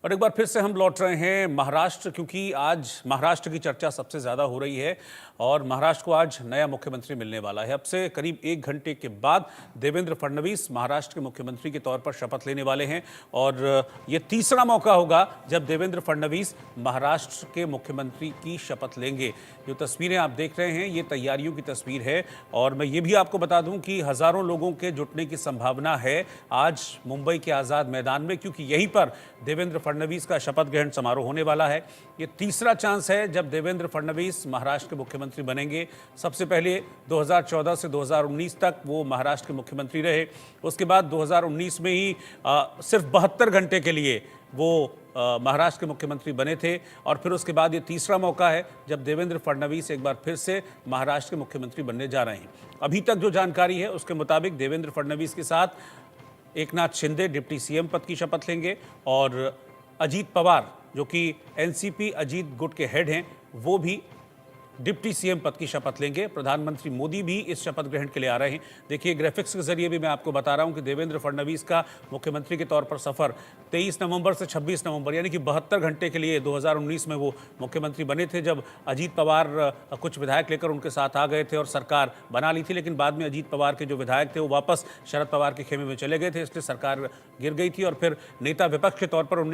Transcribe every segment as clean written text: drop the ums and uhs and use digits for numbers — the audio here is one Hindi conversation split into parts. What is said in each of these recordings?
और एक बार फिर से हम लौट रहे हैं महाराष्ट्र, क्योंकि आज महाराष्ट्र की चर्चा सबसे ज़्यादा हो रही है और महाराष्ट्र को आज नया मुख्यमंत्री मिलने वाला है। अब से करीब 1 घंटे के बाद देवेंद्र फडणवीस महाराष्ट्र के मुख्यमंत्री के तौर पर शपथ लेने वाले हैं और ये तीसरा मौका होगा जब देवेंद्र फडणवीस महाराष्ट्र के मुख्यमंत्री की शपथ लेंगे। जो तस्वीरें आप देख रहे हैं ये तैयारियों की तस्वीर है और मैं ये भी आपको बता दूं कि हज़ारों लोगों के जुटने की संभावना है आज मुंबई के आज़ाद मैदान में, क्योंकि यहीं पर देवेंद्र फडणवीस का शपथ ग्रहण समारोह होने वाला है। ये तीसरा चांस है जब देवेंद्र फडणवीस महाराष्ट्र के मुख्यमंत्री बनेंगे। सबसे पहले 2014 से 2019 तक वो महाराष्ट्र के मुख्यमंत्री रहे। उसके बाद 2019 में ही सिर्फ 72 घंटे के लिए वो महाराष्ट्र के मुख्यमंत्री बने थे और फिर उसके बाद ये तीसरा मौका है जब देवेंद्र फडणवीस एक बार फिर से महाराष्ट्र के मुख्यमंत्री बनने जा रहे हैं। अभी तक जो जानकारी है उसके मुताबिक देवेंद्र फडणवीस के साथ एकनाथ शिंदे डिप्टी सीएम पद की शपथ लेंगे और अजीत पवार जो कि एनसीपी अजीत गुट के हेड हैं वो भी डिप्टी सीएम पद की शपथ लेंगे। प्रधानमंत्री मोदी भी इस शपथ ग्रहण के लिए आ रहे हैं। देखिए ग्राफिक्स के जरिए भी मैं आपको बता रहा हूं कि देवेंद्र फडणवीस का मुख्यमंत्री के तौर पर सफर 23 नवंबर से 26 नवंबर यानी कि 72 घंटे के लिए 2019 में वो मुख्यमंत्री बने थे, जब अजीत पवार कुछ विधायक लेकर उनके साथ आ गए थे और सरकार बना ली थी। लेकिन बाद में अजीत पवार के जो विधायक थे वो वापस शरद पवार के खेमे में चले गए थे, इसलिए सरकार गिर गई थी और फिर नेता विपक्ष के तौर पर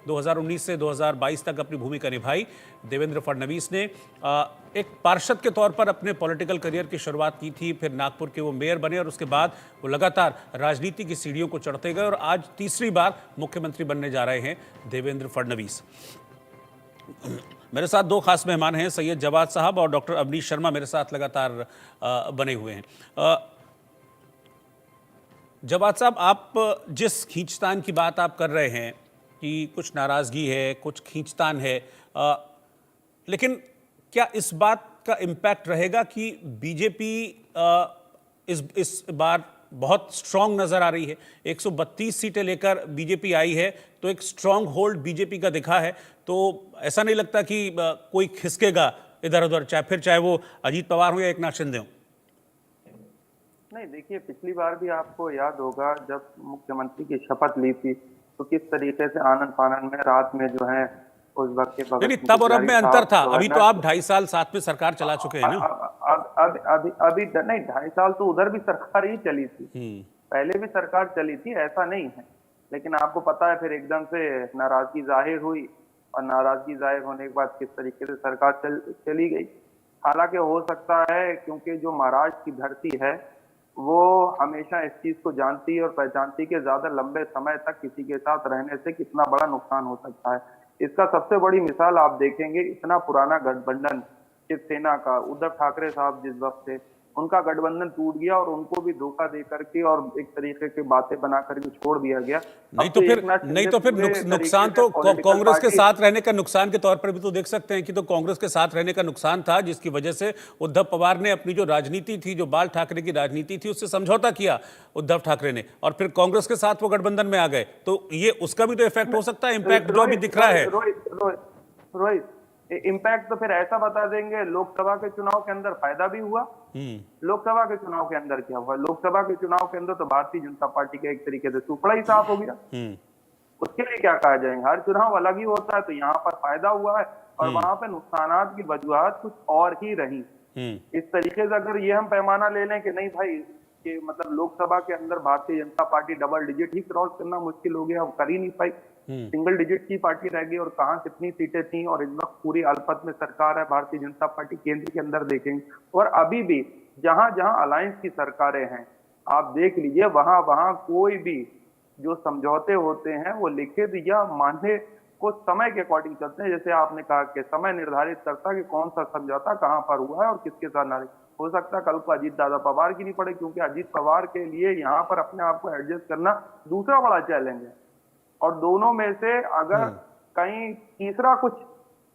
2019 से 2022 तक अपनी भूमिका निभाई। देवेंद्र फडणवीस ने एक पार्षद के तौर पर अपने पॉलिटिकल करियर की शुरुआत की थी, फिर नागपुर के वो मेयर बने और उसके बाद वो लगातार राजनीति की सीढ़ियों को चढ़ते गए और आज तीसरी बार मुख्यमंत्री बनने जा रहे हैं देवेंद्र फडणवीस। मेरे साथ दो खास मेहमान हैं, सैयद जवाद साहब और डॉक्टर अवनीश शर्मा मेरे साथ लगातार बने हुए हैं। जवाद साहब, आप जिस खींचतान की बात आप कर रहे हैं कि कुछ नाराजगी है, कुछ खींचतान है, लेकिन क्या इस बात का इम्पैक्ट रहेगा कि बीजेपी इस बार बहुत स्ट्रांग नजर आ रही है? 132 सीटें लेकर बीजेपी आई है तो एक स्ट्रांग होल्ड बीजेपी का दिखा है, तो ऐसा नहीं लगता कि कोई खिसकेगा इधर उधर, चाहे वो अजीत पवार हो या एकनाथ शिंदे हो? नहीं, देखिए पिछली बार भी आपको याद होगा जब मुख्यमंत्री की शपथ ली थी तो किस तरीके से आनंद फानंद में रात में जो है उस वक्त के नहीं, तब और अब में अंतर था। अभी तो आप 2.5 साल साथ में सरकार चला चुके हैं ना। अभी नहीं, 2.5 साल तो उधर भी सरकार ही चली थी, पहले भी सरकार चली थी, ऐसा नहीं है। लेकिन आपको पता है फिर एकदम से नाराजगी जाहिर हुई और नाराजगी जाहिर होने के बाद किस तरीके से सरकार चली गई। हालांकि हो सकता है क्योंकि जो महाराष्ट्र की धरती है वो हमेशा इस चीज को जानती है और पहचानती कि ज्यादा लंबे समय तक किसी के साथ रहने से कितना बड़ा नुकसान हो सकता है। इसका सबसे बड़ी मिसाल आप देखेंगे, इतना पुराना गठबंधन शिवसेना का, उद्धव ठाकरे साहब जिस वक्त थे उनका गठबंधन टूट गया और उनको भी धोखा दे करके और एक तरीके की बातें बना करके छोड़ दिया गया। नहीं तो फिर नुकसान तो कांग्रेस के साथ रहने का नुकसान के तौर पर भी तो देख सकते हैं कि तो कांग्रेस के साथ रहने का नुकसान था, जिसकी वजह से उद्धव पवार ने अपनी जो राजनीति थी, जो बाल ठाकरे की राजनीति थी, उससे समझौता किया उद्धव ठाकरे ने और फिर कांग्रेस के साथ वो गठबंधन में आ गए। तो ये उसका भी तो इफेक्ट हो सकता है, इम्पैक्ट जो अभी दिख रहा है। रोहित, इम्पैक्ट तो फिर ऐसा बता देंगे, लोकसभा के चुनाव के अंदर फायदा भी हुआ। लोकसभा के चुनाव के अंदर क्या हुआ? लोकसभा के चुनाव के अंदर तो भारतीय जनता पार्टी का एक तरीके से सुपड़ा ही साफ हो गया। उसके लिए क्या कहा जाएगा, हर चुनाव अलग ही होता है। तो यहाँ पर फायदा हुआ है और वहां पे नुकसानात की वजूहत कुछ और ही रही। इस तरीके से अगर ये हम पैमाना ले लें कि नहीं भाई कि मतलब लोकसभा के अंदर Bharatiya Janata party double digit ही क्रॉस करना मुश्किल हो गया, अब कर ही नहीं पाई, सिंगल डिजिट की पार्टी रह गई और कहां कितनी सीटें थी और इस वक्त पूरी अल्पत में सरकार है भारतीय जनता पार्टी केंद्र के अंदर देखेंगे। और अभी भी जहां जहां अलायंस की सरकारें हैं आप देख लीजिए, वहां वहां कोई भी जो समझौते होते हैं वो लिखित या मान्य को समय के अकॉर्डिंग चलते हैं। जैसे आपने कहा कि समय निर्धारित करता है कि कौन सा समझौता कहां पर हुआ है और किसके साथ नारे। हो सकता है कल को अजीत दादा पवार की नहीं पड़े, क्योंकि अजीत पवार के लिए यहाँ पर अपने आप को एडजस्ट करना दूसरा बड़ा चैलेंज है और दोनों में से अगर कहीं तीसरा कुछ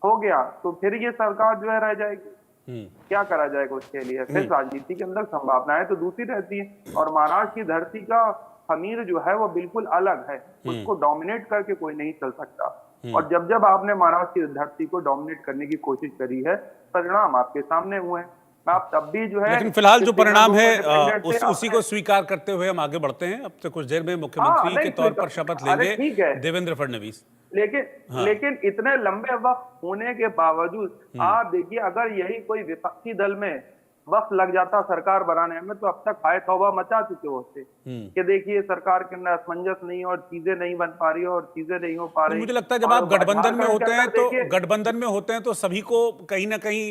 हो गया तो फिर ये सरकार जो है रह जाएगी। क्या करा जाएगा उसके लिए? फिर राजनीति के अंदर संभावनाएं तो दूसरी रहती है और महाराष्ट्र की धरती का खमीर जो है वो बिल्कुल अलग है, उसको डोमिनेट करके कोई नहीं चल सकता। और जब जब आपने महाराष्ट्र की धरती को डोमिनेट करने की कोशिश करी है परिणाम आपके सामने हुए हैं। आप तब भी जो है, लेकिन फिलहाल जो परिणाम है independent थे, उसी को स्वीकार करते हुए हम आगे बढ़ते हैं। अब से कुछ देर में मुख्यमंत्री नहीं, के तौर पर स्वीकार- शपथ अरे लेंगे ठीक है। देवेंद्र फडणवीस। लेकिन इतने लंबे वक्त होने के बावजूद आप देखिए, अगर यही कोई विपक्षी दल में वक्त लग जाता सरकार बनाने में, तो अब तक हाय तौबा मचा चुके होते कि देखिए सरकार के अंदर असमंजस नहीं और चीजें नहीं बन पा रही और चीजें नहीं हो पा रही। मुझे लगता है जब और आप गठबंधन में झारखंड होते के हैं अंदर तो देखिए, गठबंधन में होते हैं तो सभी को कहीं ना कहीं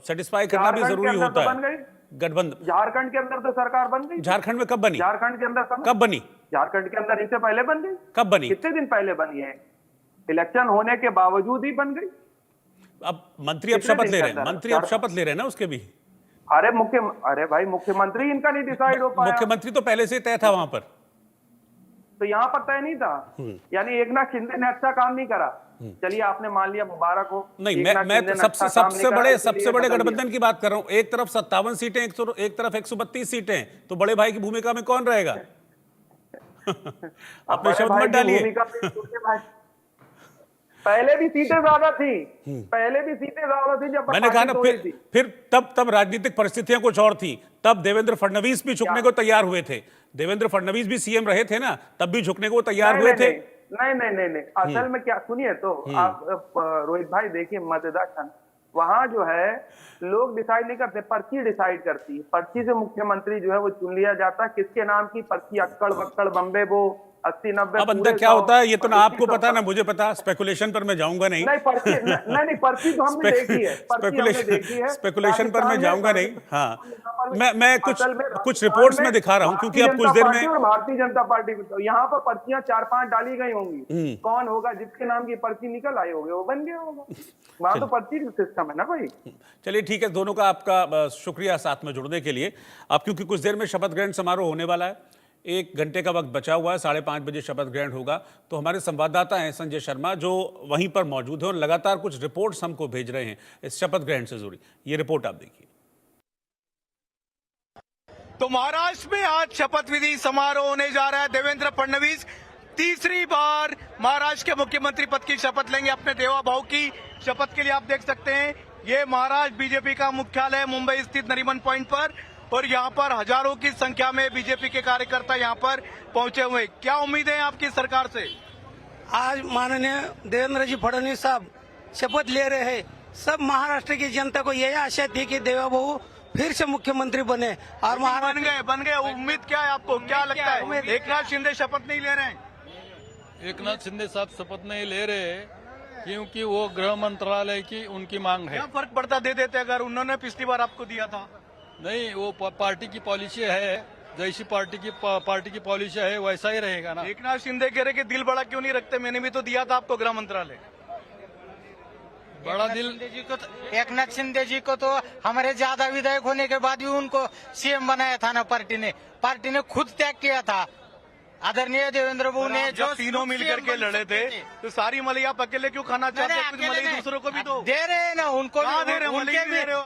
सेटिस्फाई करना भी झारखंड के जरूरी अंदर होता तो है। बन गई, गठबंधन झारखंड के अंदर तो सरकार बन गई। झारखंड में कब बनी? झारखंड के अंदर कब बनी? झारखंड के अंदर इससे पहले बन गई। कब बनी? कितने दिन पहले बनी है? इलेक्शन होने के बावजूद ही बन गई। अब मंत्री अब कितने शपथ दिन ले के रहे हैं, अंदर? मंत्री अब शपथ ले रहे हैं ना उसके भी। अरे भाई, मुख्यमंत्री इनका नहीं डिसाइड हो पाया। मुख्यमंत्री तो पहले से ही तय था वहां पर। तो यहाँ पर तय नहीं था। यानी एकनाथ शिंदे ने अच्छा काम नहीं करा। चलिए, आपने मान लिया, मुबारक हो। नहीं, एकनाथ मैं शिंदे तो ने अच्छा काम नहीं सबसे करा, बड़े इसलिए बदल गठबंधन दिया। की बात कर रहा हूं। एक तरफ 57 सीटें, एक तरफ 132 सीटें, तो बड़े भाई की भूमिका में कौन रहेगा? अब अपने बड़े शब्द भाई मत की डालिए। भूमिका में छोटे भाई, पहले भी सीटें ज्यादा थी, पहले भी सीटें ज्यादा थी जब मैंने कहा पार्टी ना, तोड़ी थी। फिर तब राजनीतिक परिस्थितियां कुछ और थी। तब देवेंद्र फडणवीस भी झुकने को तैयार हुए थे। देवेंद्र फडणवीस भी सीएम रहे थे ना, तब भी झुकने को तैयार हुए थे। नहीं, असल में क्या, सुनिए तो आप रोहित भाई देखिए, मतदान वहां जो है लोग डिसाइड नहीं करते, पर्ची डिसाइड करती है। पर्ची से मुख्यमंत्री जो है वो चुन लिया जाता है। किसके नाम की पर्ची, अक्कड़ बक्कड़ बम्बे वो 80-90 अब अंदर क्या होता है ये तो ना आपको पता ना मुझे पता। स्पेकुलेशन पर मैं जाऊंगा नहीं। नहीं, पर्ची तो हमने देखी है, पर्ची हमने देखी है। स्पेकुलेशन पर मैं जाऊंगा नहीं। हाँ, मैं असल में कुछ रिपोर्ट्स में दिखा रहा हूं, क्योंकि अब कुछ देर में भारतीय जनता पार्टी यहाँ पर पर्चियां 4-5 डाली गई होंगी। कौन होगा जिसके नाम की पर्ची निकल आई होगी वो बन गया होगा। वहां तो पर्ची सिस्टम है ना भाई। चलिए ठीक है, दोनों का आपका शुक्रिया साथ में जुड़ने के लिए। अब क्योंकि कुछ देर में शपथ ग्रहण समारोह होने वाला है, 1 घंटे का वक्त बचा हुआ है, 5:30 बजे शपथ ग्रहण होगा। तो हमारे संवाददाता हैं संजय शर्मा, जो वहीं पर मौजूद हैं और लगातार कुछ रिपोर्ट्स हमको भेज रहे हैं इस शपथ ग्रहण से जुड़ी। ये रिपोर्ट आप देखिए। तो महाराष्ट्र में आज शपथ विधि समारोह होने जा रहा है। देवेंद्र फडणवीस तीसरी बार महाराष्ट्र के मुख्यमंत्री पद की शपथ लेंगे। अपने देवा भाऊ की शपथ के लिए आप देख सकते हैं, ये महाराष्ट्र बीजेपी का मुख्यालय मुंबई स्थित नरीमन पॉइंट पर, और यहाँ पर हजारों की संख्या में बीजेपी के कार्यकर्ता यहाँ पर पहुंचे हुए। क्या उम्मीद है आपकी सरकार से? आज माननीय देवेंद्र जी फडणवीस साहब शपथ ले रहे हैं। सब महाराष्ट्र की जनता को यही आशा थी कि देवा बहू फिर से मुख्यमंत्री बने और महाराष्ट्र बन गए। उम्मीद क्या है आपको? क्या लगता है एकनाथ शिंदे शपथ नहीं ले रहे हैं? एकनाथ शिंदे साहब शपथ नहीं ले रहे क्योंकि वो गृह मंत्रालय की उनकी मांग है। क्या फर्क पड़ता दे देते अगर उन्होंने पिछली बार आपको दिया था? नहीं, वो पार्टी की पॉलिसी है, जैसी पार्टी की पॉलिसी है वैसा ही रहेगा ना। एकनाथ शिंदे कह रहे कि दिल बड़ा क्यों नहीं रखते, मैंने भी तो दिया था आपको गृह मंत्रालय। बड़ा दिल एकनाथ शिंदे जी को तो हमारे ज्यादा विधायक होने के बाद भी उनको सीएम बनाया था ना पार्टी ने खुद त्याग किया था। आदरणीय देवेंद्र बाबू ने जब तीनों मिलकर के लड़े थे तो सारी मलई आप अकेले क्यों खाना चाहते हैं? कुछ मलई दूसरों को भी दो। दे रहे हैं ना उनको कहाँ दे रहे हैं? मलई उनके भी दे रहे हो।